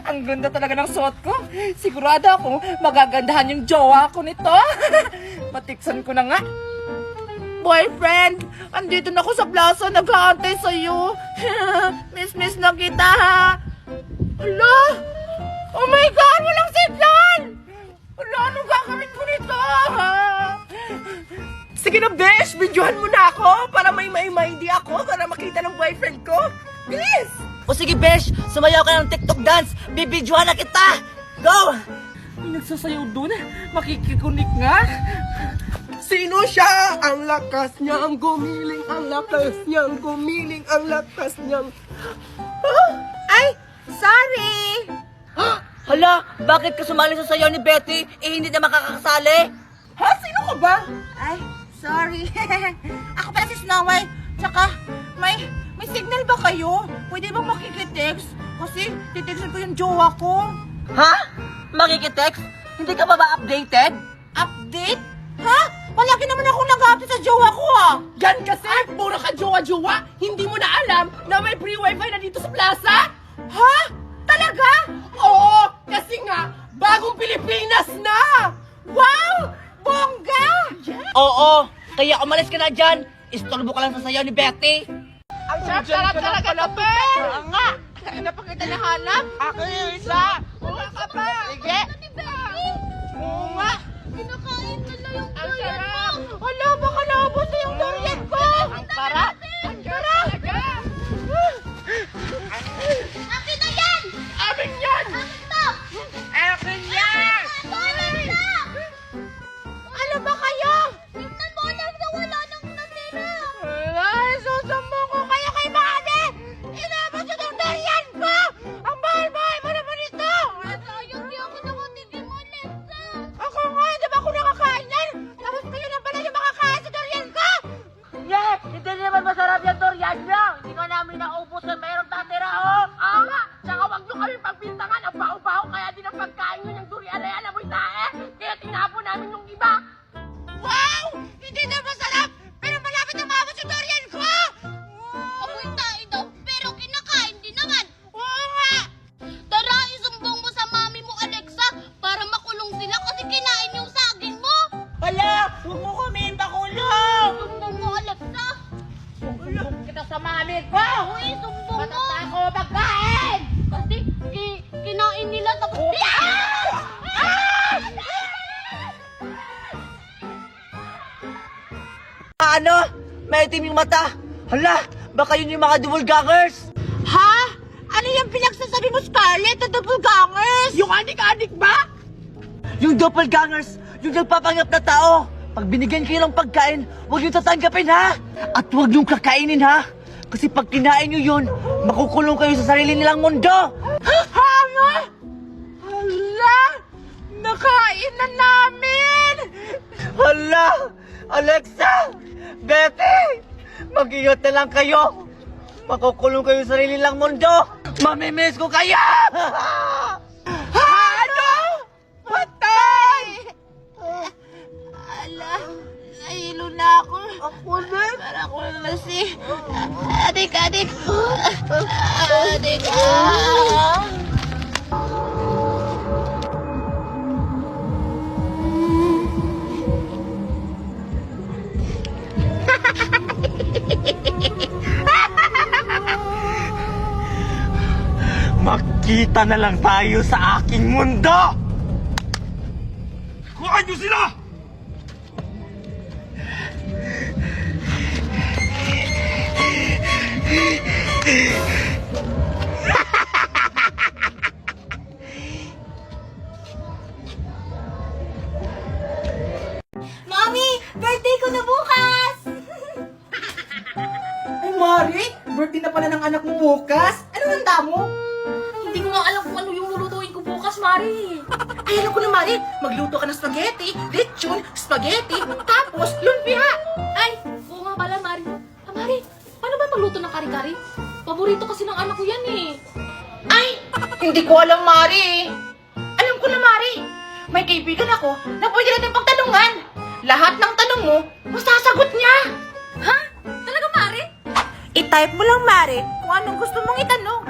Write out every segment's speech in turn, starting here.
Ang ganda talaga ng suot ko. Sigurado ako magagandahan yung jowa ko nito. Matiksan ko na nga. Boyfriend, andito na ako sa plaza, nag-aantay sa'yo. Miss na kita, ha? Hala! Oh my God, walang siglan! Hala, anong gagawin ko nito, ha? Sige na, besh, videohan mo na ako para may hindi ako para makita ng boyfriend ko. Bilis! O sige, besh, sumayaw ka ng TikTok dance. Bibidyohan na kita. Go! May nagsasayaw dun. Makikikunik nga. Sino siya? Ang lakas niyang gumiling, ang lakas niyang gumiling, ang lakas niyang... Ay, sorry! Hala, bakit ka sumali sa sayaw ni Betty? Hindi na makakasali. Ha? Sino ka ba? Ay, sorry. Ako pala si Snow White. Tsaka, may signal ba kayo? Pwede bang makikitext? Kasi titextin ko yung jowa ko. Ha? Makikitext? Hindi ka pa ba updated? Update? Ha? Palagi naman ako nag-update sa jowa ko, ah. Yan kasi, puro ka jowa-jowa. Hindi mo na alam na may free wifi na dito sa plaza? Ha? Talaga? Oo, kasi nga, bagong Pilipinas na! Wow! Bongga! Oo, kaya umalis ka na dyan. Istorbo ka lang sa sayaw ni Betty. Ang sarap talaga ito, Ben! Oo nga! Ano pa kita nahanap? Ako yung isa! Wala ka pa! Sige! Oo nga! Kinakain nila yung Ang durian sarap! mo! Wala, baka naubos na yung durian ko! Ang sarap! Ang sarap! Akin na yan! Amin yan! Akin to! Akin yan! Akin na! Ano ba kayo? Tingnan mo lang na wala nang natira! Ay, susumbong ko kayo kay Mami! Inabot yun yung durian ko! Ang mahal-mahal mo naman ito! Sayang di ako nakatigim ulit sa... Ako nga, di ba ako nakakain yan? Tapos kayo na pala yung makakain sa durian ko! Yes! Hindi naman masarap yung durian niya. Hindi ka namin naubos na mayroong tatira, oh! Nga! Tsaka wag nyo kami pagbintangan. Ang baho-baho kaya din ang pagkain nyo ng durian na yan. Amoy tae. Kaya tinapon namin yung iba. Wow! Hindi na masarap! Pero malapit na maabot yung durian ko! Amoy tayo daw, pero kinakain din naman! Oo nga! Tara, isumbong mo sa mami mo, Alexa, para makulong sila kasi kinain yung saging mo! Hala, huwag mo kami pakulong. Sumbong mo, Alexa! Sumbong kita sa mami ko! Uy, sumbong mo! Matata ko magkain! Kasi kinain nila tapos... Ano? May itim yung mata. Hala, baka yun yung mga doppelgangers. Ha? Ano yung pinagsasabi mo, Scarlett? The doppelgangers? Yung adik-adik ba? Yung doppelgangers, yung nagpapanggap na tao. Pag binigyan kayo ng pagkain, huwag yung tatanggapin, ha? At huwag yung kakainin, ha? Kasi pag kinain nyo yun, makukulong kayo sa sarili nilang mundo. Ano? Hala! Nakain na namin! Hala! Alexa! Betty! Mag-ingat na lang kayo! Makukulong kayo sa sarili nilang mundo! Mamimiss ko kayo! Ano? Patay! Ala, nahilo na ako. Ako din? Para ako kasi... Adik! Adik! Magkita na lang tayo sa aking mundo! Kuhaan nyo sila! Mami, birthday ko na bukas! Ay, Mari! Birthday na pala ng anak mo bukas. Ano handa mo? Hindi ko nga alam kung ano yung lulutuin ko bukas, Mari. Ay, alam ko na, Mari. Magluto ka ng spaghetti, lechon, spaghetti, tapos lumpia. Ay, oo nga pala, Mari. Ah, Mari, paano ba magluto ng kari-kari? Paborito kasi ng anak ko yan eh. Ay, hindi ko alam, Mari. Alam ko na, Mari. May kaibigan ako na pwede natin pagtanungan. Lahat ng tanong mo, masasagot niya. Ha? Talaga, Mari? I-type mo lang, Mari, kung anong gusto mong itanong.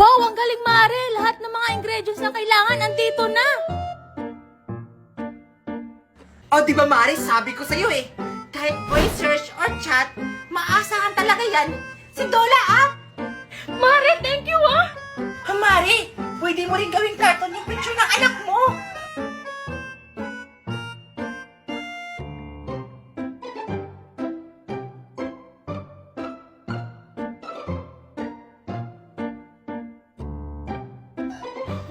Wow, ang galing, Mare! Lahat ng mga ingredients na kailangan andito na! O, di ba, Mari? Sabi ko sa'yo eh. Kahit voice search or chat, maasahan talaga yan. Si Dola, ah! Mare, thank you, ah! Ha, Mari, pwede mo rin gawing cartoon yung picture ng anak mo.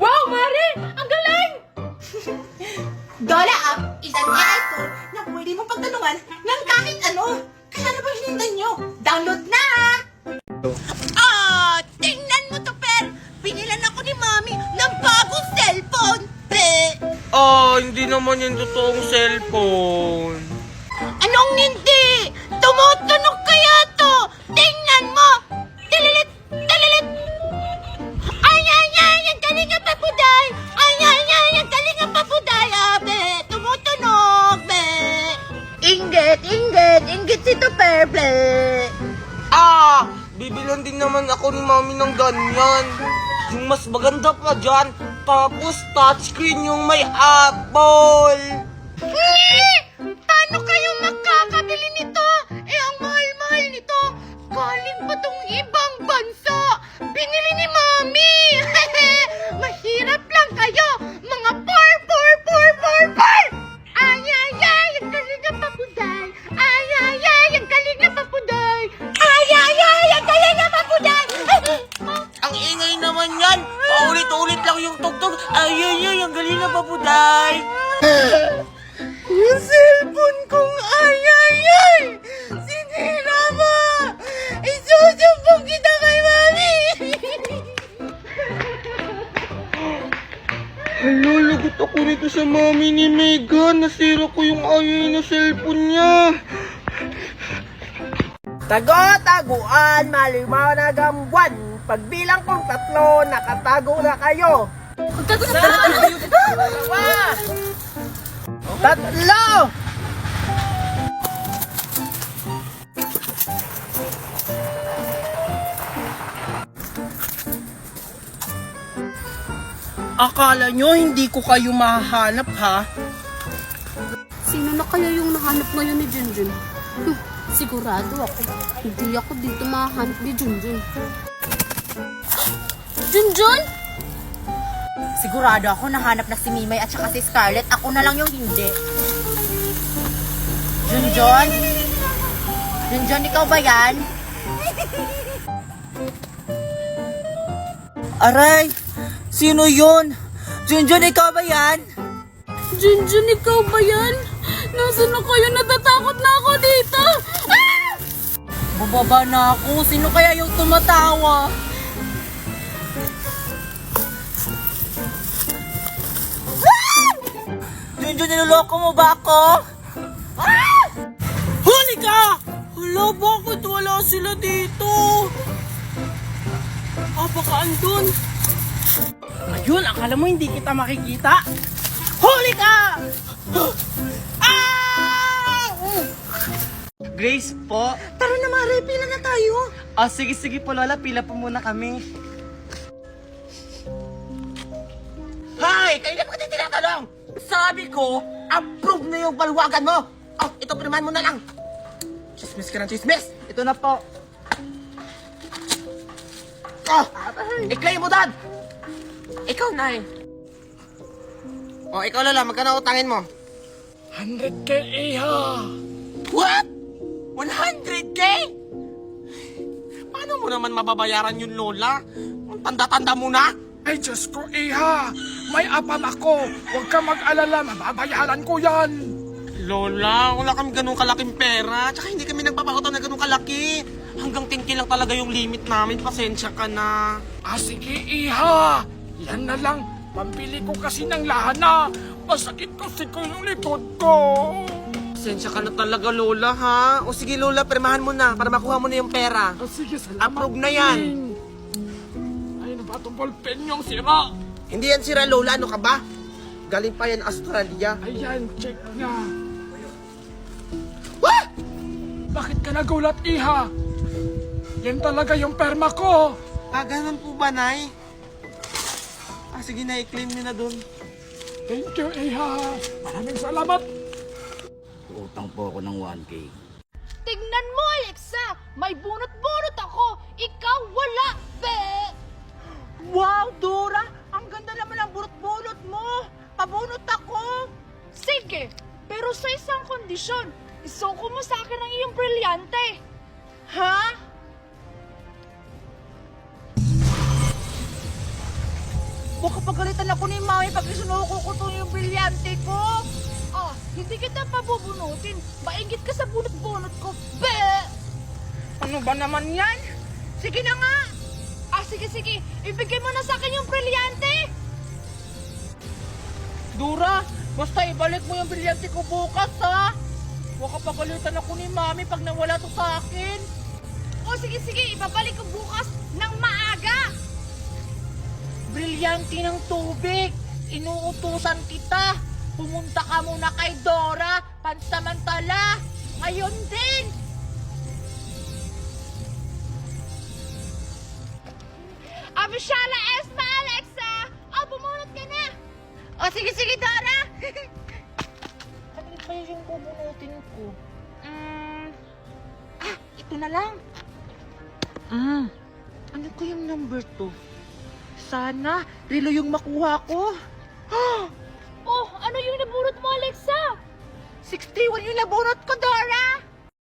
Wow, Mare! Ang galing! Dola App is an AI tool na pwede mo pagtanungan ng kahit ano. Kaya ano ba hinintay nyo? Download na! Tingnan mo to, Per! Pinilan ako ni Mami ng bagong cellphone, Pe! Hindi naman yung totoong cellphone. Anong hindi? Tumutunog kaya to! Tingnan mo! Tililit! Tililit! Ay, ay, ay! Ang galing nga papuday! Ay, ay, ay! Ang galing nga papuday! Be! Tumutunog, be! Inggit! Inggit! Inggit si to, Perple! Bibilan din naman ako ni Mami ng ganyan. Yung mas maganda pa dyan, tapos touchscreen yung may Apple. Paano kayo makakabili nito? Ang mahal-mahal nito. Galing pa tong ibang bansa. Binili ni Mami. Mahirap lang kayo. Mga por. Ay, ay, ay. Ang galing na papuday. Ay, ay, ay. Ang galing na papuday. Ay, ay, ay. Ang galing na papuday. Ang ingay naman yan. Paulit-ulit lang yung tugtog. Ay, ay, ay, ang galing na papuday. Yung cellphone kong ay, ay, ay! Sinira mo! Isusumbong kita kay Mami! Hala, lagot ako nito sa Mami ni Megan. Nasira ko yung ayay na cellphone niya. Tago-taguan, malimaw na gambuan. Pagbilang kong 3, nakatago na kayo. Tatlo! Akala nyo hindi ko kayo mahanap, ha? Sino na kaya yung nahanap ngayon ni Junjun? Sigurado ako. Hindi ako dito mahanap ni Junjun. Junjun? Sigurado ako nahanap na si Mimay at saka si Scarlett. Ako na lang yung hindi. Junjun? Junjun, ikaw ba yan? Aray! Sino yun? Junjun, ikaw ba yan? Junjun, ikaw ba yan? Nasaan na kayo? Natatakot na ako dito! Ah! Bubaba na ako. Sino kaya yung tumatawa? Junjun, niloloko mo ba ako? Huli ka! Hala, bakit wala sila dito? Baka andun. Ayun, akala mo hindi kita makikita? Huli ka! Grace po. Tara na, Mari. Pila na tayo. Sige po, Lola. Pila po muna kami. Hay! Kayo na ba kita tinatanong? Sabi ko, approve na yung balwagan mo. Ito, pirmahan mo na lang. Chismis ka ng chismis. Ito na po. I-claim mo, Dad. Ikaw, Nay. Ikaw, Lola. Magkano utangin mo? 100K, iha! What? 100K? Paano mo naman mababayaran yun, Lola? Ang tanda-tanda mo na. Ay, Diyos ko, iha! May apam ako! Huwag ka mag-alala, mababayaran ko yan! Lola, wala kami ganun kalaking pera. Tsaka hindi kami nagpapautang na ganun kalaki. Hanggang 10K lang talaga yung limit namin. Pasensya ka na. Sige, iha! Yan na lang, pambili ko kasi ng lahana. Masakit kasi ko yung likod ko. Pasensya ka na talaga, Lola, ha? O sige, Lola, pirmahan mo na para makuha mo na yung pera. Sige, salamat. Approve na yan. Ay, na ba itong ballpen yung sira? Hindi yan sira, Lola. Ano ka ba? Galing pa yan Australia. Ayan, check nga. What? Bakit ka nagulat, iha? Yan talaga yung perma ko. Ganun po ba, Nay? sige na, i-claim nyo na dun. Thank you, Iha. Maraming salamat. Utang po ako ng 1K. Tignan mo, Alexa! May bunot-bunot ako! Ikaw wala, be! Wow, Dora! Ang ganda naman ang bunot-bunot mo! Pabunot ako! Sige, pero sa isang kondisyon, isuko mo sa akin ang iyong brilyante. Ha? Baka pagalitan ako ni Mami pag isunuko ko to yung brilyante ko. Ah, hindi kita pabubunutin. Maingit ka sa bunot-bunot ko, be! Ano ba naman yan? Sige na nga! Ah, sige, ibigay mo na sa akin yung brilyante! Dora, basta ibalik mo yung brilyante ko bukas, ha? Baka pagalitan ako ni Mami pag nawala to sa akin. O sige, ibabalik ko bukas ng maaga! Brilyante ng tubig! Inuutusan kita! Pumunta ka muna kay Dora, pansamantala! Ngayon din! Abishala, Esma, Alexa! O, bumunot ka na! O, sige, Dora! Ano kaya yung bubunutin ko? Ito na lang. Ano ko yung number 2? Sana, relo yung makuha ko. Oh, ano yung nabunot mo, Alexa? 61 yung nabunot ko, Dora!